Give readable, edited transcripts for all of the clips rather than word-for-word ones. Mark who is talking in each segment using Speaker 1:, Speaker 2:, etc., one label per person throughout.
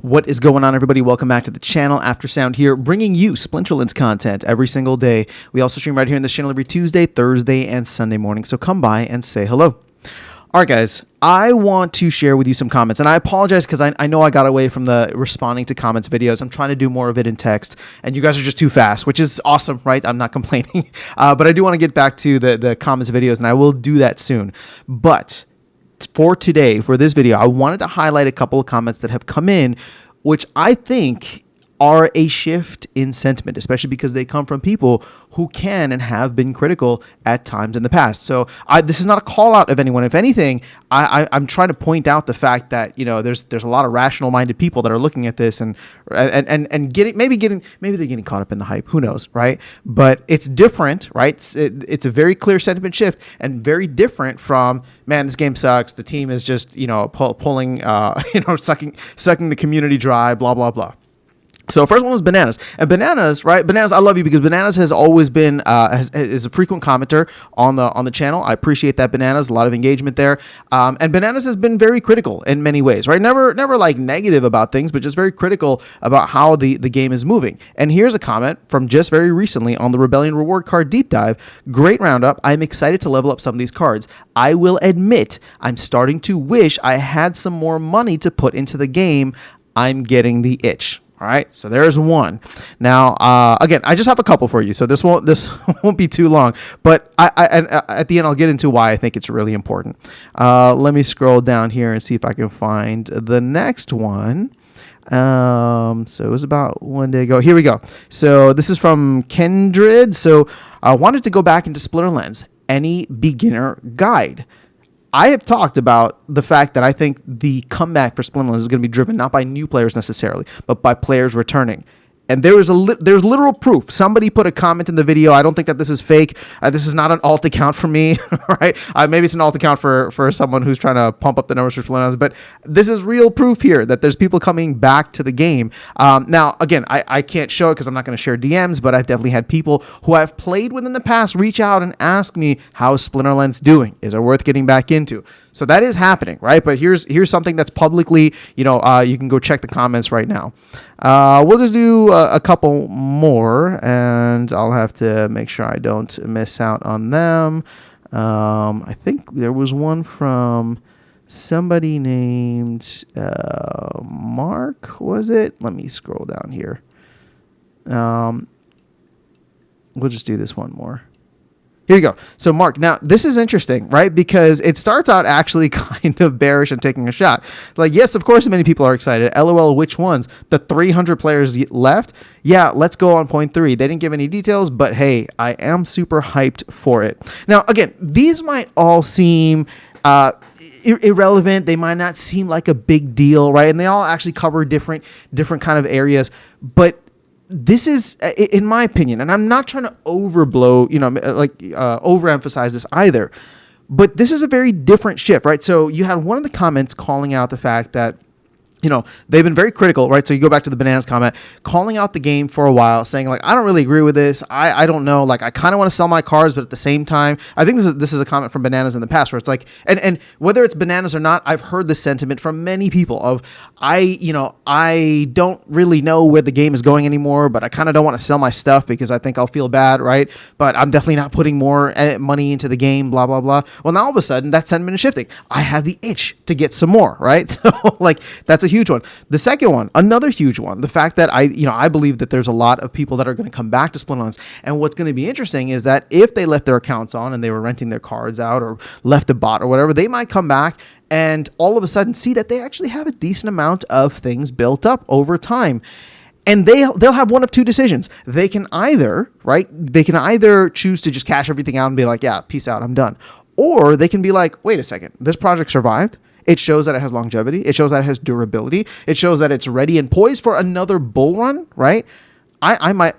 Speaker 1: What is going on, everybody? Welcome back to the channel. After Sound here, bringing you Splinterlands content every single day. We also stream right here in this channel every Tuesday, Thursday, and Sunday morning, so come by and say hello. All right, guys, I want to share with you some comments, and I apologize because I know I got away from the responding to comments videos. I'm trying to do more of it in text, and you guys are just too fast, which is awesome, right? I'm not complaining, but I do want to get back to the comments videos, and I will do that soon. But for today, for this video, I wanted to highlight a couple of comments that have come in, which I think are a shift in sentiment, especially because they come from people who can and have been critical at times in the past. So this is not a call out of anyone. If anything, I'm trying to point out the fact that, you know, there's a lot of rational minded people that are looking at this and maybe they're getting caught up in the hype. Who knows, right? But it's different, right? It's a very clear sentiment shift and very different from, man, this game sucks. The team is just, you know, pulling, sucking the community dry, blah, blah, blah. So first one was Bananas. And Bananas, right? Bananas, I love you because Bananas has always been is a frequent commenter on the channel. I appreciate that, Bananas. A lot of engagement there. And Bananas has been very critical in many ways, right? Never like negative about things, but just very critical about how the game is moving. And here's a comment from just very recently on the Rebellion reward card deep dive. Great roundup. I'm excited to level up some of these cards. I will admit I'm starting to wish I had some more money to put into the game. I'm getting the itch. All right, so there's one. Now, again, I just have a couple for you, so this won't be too long. But at the end, I'll get into why I think it's really important. Let me scroll down here and see if I can find the next one. So it was about one day ago. Here we go. So this is from Kendrid. So I wanted to go back into Splinterlands. Any beginner guide? I have talked about the fact that I think the comeback for Splinterlands is going to be driven not by new players necessarily, but by players returning. And there's literal proof. Somebody put a comment in the video. I don't think that this is fake. This is not an alt account for me, right? Maybe it's an alt account for someone who's trying to pump up the numbers for Splinterlands, but this is real proof here that there's people coming back to the game. Now, again, I can't show it because I'm not going to share DMs, but I've definitely had people who I've played with in the past reach out and ask me, how's Splinterlands doing? Is it worth getting back into? So that is happening, right? But here's something that's publicly, you can go check the comments right now. We'll just do a couple more, and I'll have to make sure I don't miss out on them. I think there was one from somebody named Mark, was it? Let me scroll down here. We'll just do this one more. Here you go. So, Mark, now this is interesting, right? Because it starts out actually kind of bearish and taking a shot. Like, yes, of course, many people are excited. LOL, which ones? The 300 players left? Yeah, let's go on point 3. They didn't give any details, but hey, I am super hyped for it. Now, again, these might all seem irrelevant. They might not seem like a big deal, right? And they all actually cover different kind of areas, but this is, in my opinion, and I'm not trying to overblow, overemphasize this either, but this is a very different shift, right? So you had one of the comments calling out the fact that, they've been very critical, right? So you go back to the Bananas comment, calling out the game for a while, saying like, I don't really agree with this. I don't know. Like, I kind of want to sell my cars, but at the same time, I think this is a comment from Bananas in the past where it's like, and whether it's Bananas or not, I've heard this sentiment from many people of, I don't really know where the game is going anymore, but I kind of don't want to sell my stuff because I think I'll feel bad, right? But I'm definitely not putting more money into the game, blah, blah, blah. Well, now all of a sudden that sentiment is shifting. I have the itch to get some more, right? So like, that's a huge one. The second one, another huge one, the fact that I believe that there's a lot of people that are going to come back to Splinterlands. And what's going to be interesting is that if they left their accounts on and they were renting their cards out or left a bot or whatever, they might come back and all of a sudden see that they actually have a decent amount of things built up over time. And they'll have one of two decisions. They can either choose to just cash everything out and be like, yeah, peace out, I'm done. Or they can be like, wait a second, this project survived. It shows that it has longevity. It shows that it has durability. It shows that it's ready and poised for another bull run, right?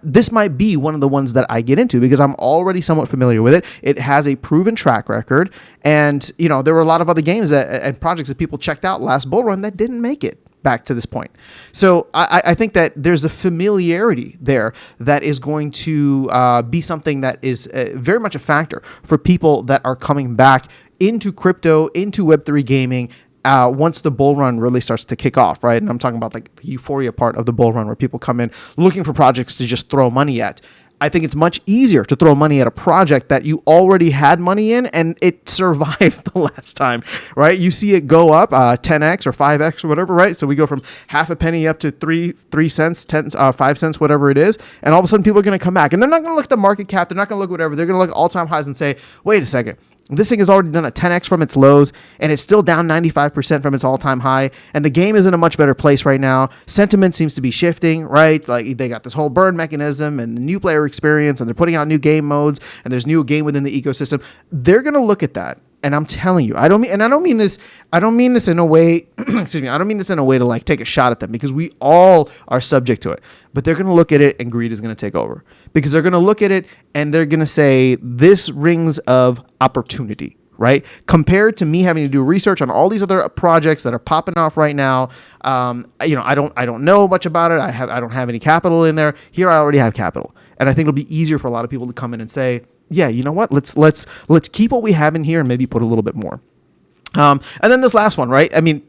Speaker 1: This might be one of the ones that I get into because I'm already somewhat familiar with it. It has a proven track record. And, there were a lot of other games and projects that people checked out last bull run that didn't make it back to this point. So I think that there's a familiarity there that is going to be something that is very much a factor for people that are coming back into crypto, into Web3 gaming once the bull run really starts to kick off, right? And I'm talking about like the euphoria part of the bull run where people come in looking for projects to just throw money at. I think it's much easier to throw money at a project that you already had money in and it survived the last time, right? You see it go up 10x or 5x or whatever, right? So we go from half a penny up to 3 cents, 5 cents, whatever it is. And all of a sudden people are going to come back and they're not going to look at the market cap. They're not going to look whatever. They're going to look at all-time highs and say, wait a second. This thing has already done a 10x from its lows, and it's still down 95% from its all-time high, and the game is in a much better place right now. Sentiment seems to be shifting, right? Like, they got this whole burn mechanism and the new player experience, and they're putting out new game modes, and there's new game within the ecosystem. They're going to look at that. And I'm telling you, I don't mean this in a way, excuse me, I don't mean this in a way to like take a shot at them, because we all are subject to it. But they're going to look at it and greed is going to take over, because they're going to look at it and they're going to say, this rings of opportunity, right? Compared to me having to do research on all these other projects that are popping off right now. I don't know much about it. I don't have any capital in there. Here I already have capital. And I think it'll be easier for a lot of people to come in and say, yeah, you know what? Let's keep what we have in here and maybe put a little bit more. And then this last one, right? I mean,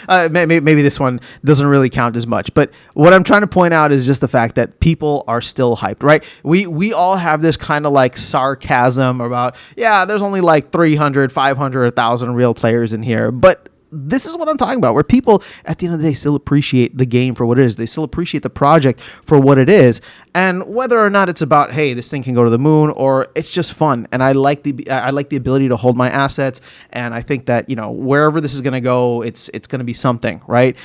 Speaker 1: maybe this one doesn't really count as much, but what I'm trying to point out is just the fact that people are still hyped, right? We all have this kind of like sarcasm about, yeah, there's only like 300, 500, 1,000 real players in here, but this is what I'm talking about, where people at the end of the day still appreciate the game for what it is. They still appreciate the project for what it is. And whether or not it's about, hey, this thing can go to the moon, or it's just fun. And I like the ability to hold my assets. And I think that, wherever this is going to go, it's going to be something, right?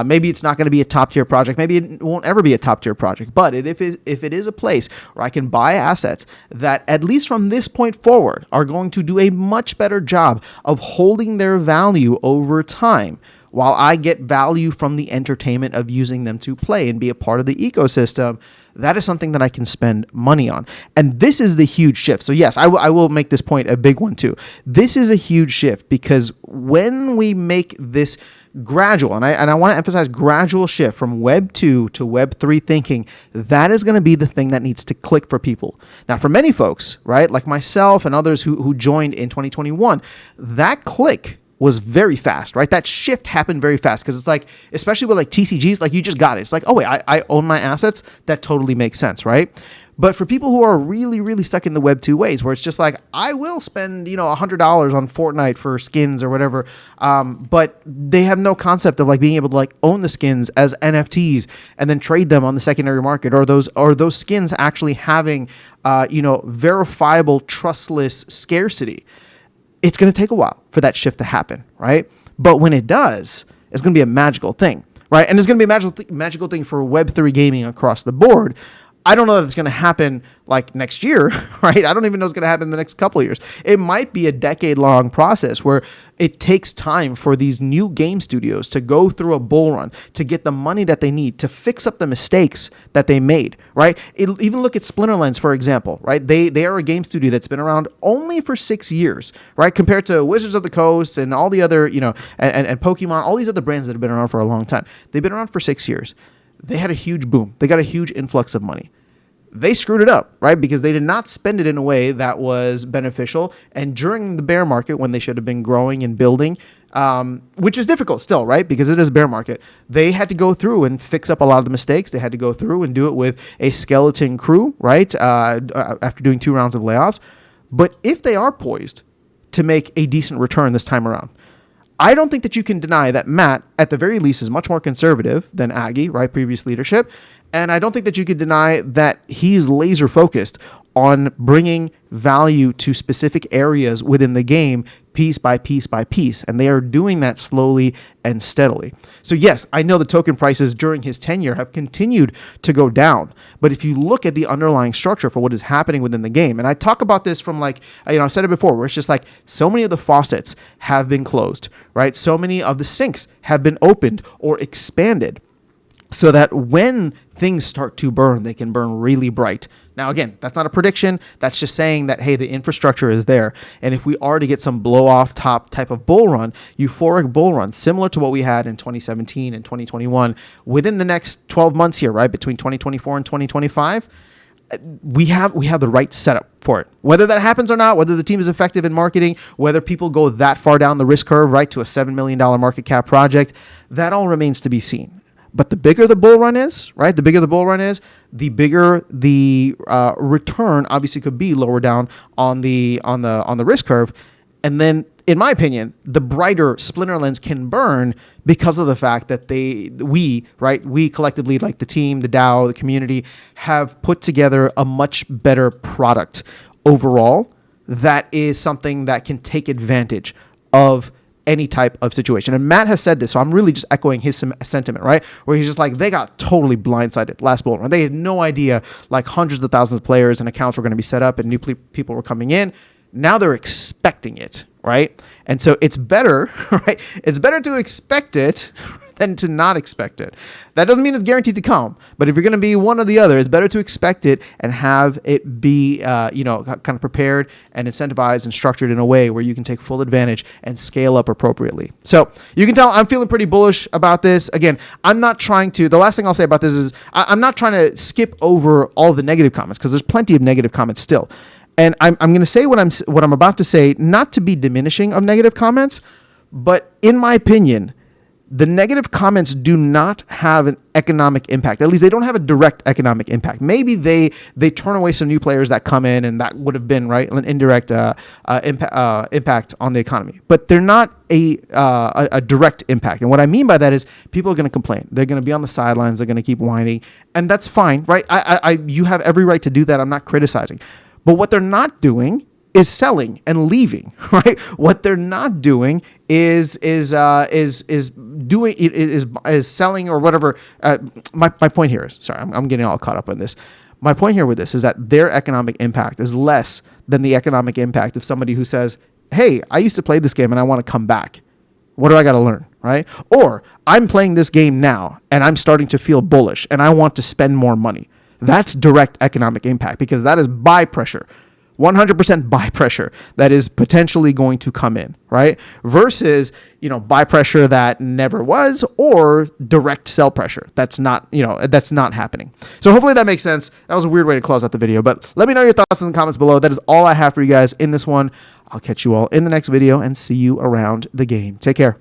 Speaker 1: Maybe it's not going to be a top tier project. Maybe it won't ever be a top tier project. But if it is a place where I can buy assets that, at least from this point forward, are going to do a much better job of holding their value over time, while I get value from the entertainment of using them to play and be a part of the ecosystem, that is something that I can spend money on. And this is the huge shift. So yes, I will make this point a big one too. This is a huge shift, because when we make this gradual, and I want to emphasize gradual shift from Web 2 to Web 3 thinking, that is going to be the thing that needs to click for people. Now, for many folks, right, like myself and others who joined in 2021, that click was very fast, right? That shift happened very fast, because it's like, especially with like TCGs, like you just got it. It's like, oh wait, I own my assets. That totally makes sense, right? But for people who are really, really stuck in the Web 2 ways, where it's just like, I will spend, $100 on Fortnite for skins or whatever, but they have no concept of like being able to like own the skins as NFTs and then trade them on the secondary market, or those skins actually having, verifiable, trustless scarcity. It's going to take a while for that shift to happen, right? But when it does, it's going to be a magical thing, right? And it's going to be a magical thing for Web3 gaming across the board. I don't know that it's going to happen like next year, right? I don't even know it's going to happen in the next couple of years. It might be a decade-long process where it takes time for these new game studios to go through a bull run, to get the money that they need, to fix up the mistakes that they made, right? Even look at Splinterlands, for example, right? They are a game studio that's been around only for 6 years, right? Compared to Wizards of the Coast and all the other, and Pokemon, all these other brands that have been around for a long time. They've been around for 6 years. They had a huge boom. They got a huge influx of money. They screwed it up, right? Because they did not spend it in a way that was beneficial. And during the bear market, when they should have been growing and building, which is difficult still, right? Because it is a bear market. They had to go through and fix up a lot of the mistakes. They had to go through and do it with a skeleton crew, right? After doing 2 rounds of layoffs. But if they are poised to make a decent return this time around, I don't think that you can deny that Matt, at the very least, is much more conservative than Aggie, right? Previous leadership. And I don't think that you could deny that he's laser focused on bringing value to specific areas within the game, piece by piece by piece. And they are doing that slowly and steadily. So yes, I know the token prices during his tenure have continued to go down. But if you look at the underlying structure for what is happening within the game, and I talk about this from like, I've said it before, where it's just like so many of the faucets have been closed, right? So many of the sinks have been opened or expanded, so that when things start to burn, they can burn really bright. Now, again, that's not a prediction. That's just saying that, hey, the infrastructure is there. And if we are to get some blow-off top type of bull run, euphoric bull run, similar to what we had in 2017 and 2021, within the next 12 months here, right, between 2024 and 2025, we have the right setup for it. Whether that happens or not, whether the team is effective in marketing, whether people go that far down the risk curve, right, to a $7 million market cap project, that all remains to be seen. But the bigger the bull run is, right, the bigger the return obviously could be lower down on the risk curve. And then, in my opinion, the brighter Splinterlands can burn because of the fact that we collectively, like the team, the DAO, the community, have put together a much better product overall that is something that can take advantage of any type of situation. And Matt has said this, so I'm really just echoing his sentiment, right? Where he's just like, they got totally blindsided last bull run. They had no idea, like hundreds of thousands of players and accounts were going to be set up and new people were coming in. Now they're expecting it, right? And so it's better, right? It's better to expect it than to not expect it. That doesn't mean it's guaranteed to come, but if you're going to be one or the other, it's better to expect it and have it be, kind of prepared and incentivized and structured in a way where you can take full advantage and scale up appropriately. So you can tell I'm feeling pretty bullish about this. Again, I'm not trying to, the last thing I'll say about this is I'm not trying to skip over all the negative comments because there's plenty of negative comments still. And I'm going to say what I'm about to say, not to be diminishing of negative comments, but in my opinion, the negative comments do not have an economic impact. At least they don't have a direct economic impact. Maybe they turn away some new players that come in, and that would have been, right, an indirect impact on the economy. But they're not a direct impact. And what I mean by that is people are going to complain. They're going to be on the sidelines. They're going to keep whining, and that's fine, right? You have every right to do that. I'm not criticizing. But what they're not doing is selling and leaving, right? What they're not doing is selling or whatever. My point here is, sorry, I'm getting all caught up on this. My point here with this is that their economic impact is less than the economic impact of somebody who says, hey, I used to play this game and I want to come back. What do I got to learn, right? Or I'm playing this game now and I'm starting to feel bullish and I want to spend more money. That's direct economic impact because that is buy pressure. 100% buy pressure that is potentially going to come in, right? Versus, buy pressure that never was or direct sell pressure. That's not happening. So hopefully that makes sense. That was a weird way to close out the video, but let me know your thoughts in the comments below. That is all I have for you guys in this one. I'll catch you all in the next video and see you around the game. Take care.